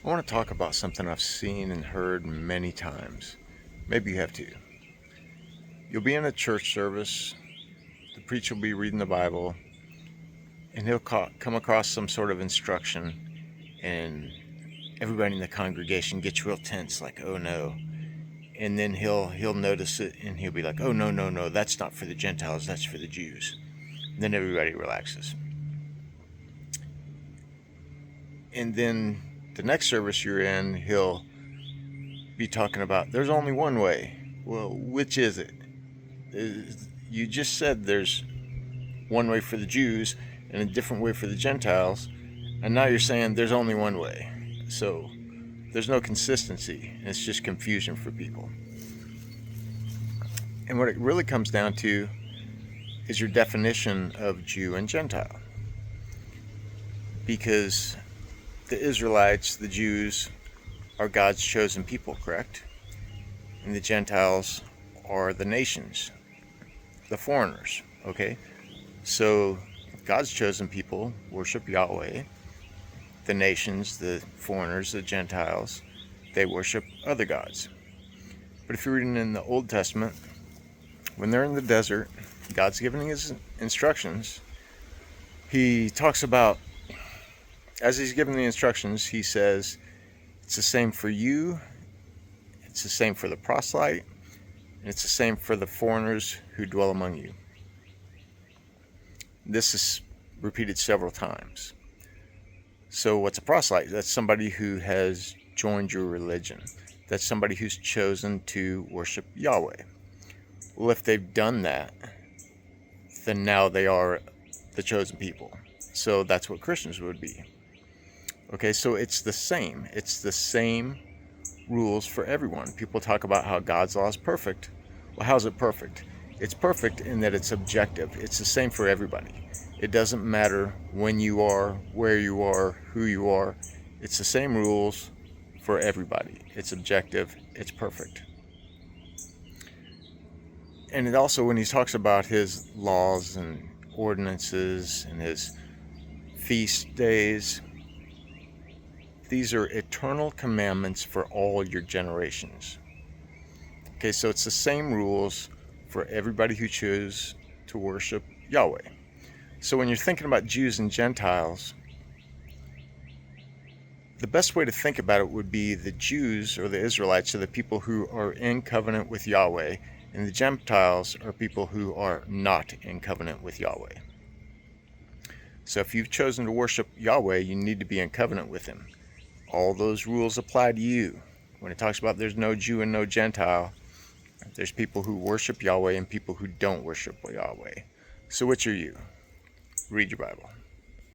I want to talk about something I've seen and heard many times. Maybe you have too. You'll be in a church service, the preacher will be reading the Bible, and he'll come across some sort of instruction, and everybody in the congregation gets real tense, like, oh no. And then he'll notice it, and he'll be like, oh no, no, no, that's not for the Gentiles, that's for the Jews. And then everybody relaxes. And then the next service you're in, he'll be talking about there's only one way. Well, which is it? You just said there's one way for the Jews and a different way for the Gentiles, and now you're saying there's only one way. So there's no consistency, and it's just confusion for people. And what it really comes down to is your definition of Jew and Gentile. Because the Israelites, the Jews, are God's chosen people, correct? And the Gentiles are the nations, the foreigners, okay? So God's chosen people worship Yahweh. The nations, the foreigners, the Gentiles, they worship other gods. But if you're reading in the Old Testament, when they're in the desert, God's giving his instructions. He talks about, as he's giving the instructions, he says, it's the same for you, it's the same for the proselyte, and it's the same for the foreigners who dwell among you. This is repeated several times. So what's a proselyte? That's somebody who has joined your religion. That's somebody who's chosen to worship Yahweh. Well, if they've done that, then now they are the chosen people. So that's what Christians would be. Okay, so it's the same. It's the same rules for everyone. People talk about how God's law is perfect. Well, how's it perfect? It's perfect in that it's objective. It's the same for everybody. It doesn't matter when you are, where you are, who you are. It's the same rules for everybody. It's objective. It's perfect. And it also, when he talks about his laws and ordinances and his feast days, these are eternal commandments for all your generations. Okay, so it's the same rules for everybody who chooses to worship Yahweh. So when you're thinking about Jews and Gentiles, the best way to think about it would be the Jews or the Israelites are the people who are in covenant with Yahweh, and the Gentiles are people who are not in covenant with Yahweh. So if you've chosen to worship Yahweh, you need to be in covenant with him. All those rules apply to you. When it talks about there's no Jew and no Gentile, there's people who worship Yahweh and people who don't worship Yahweh. So which are you? Read your Bible.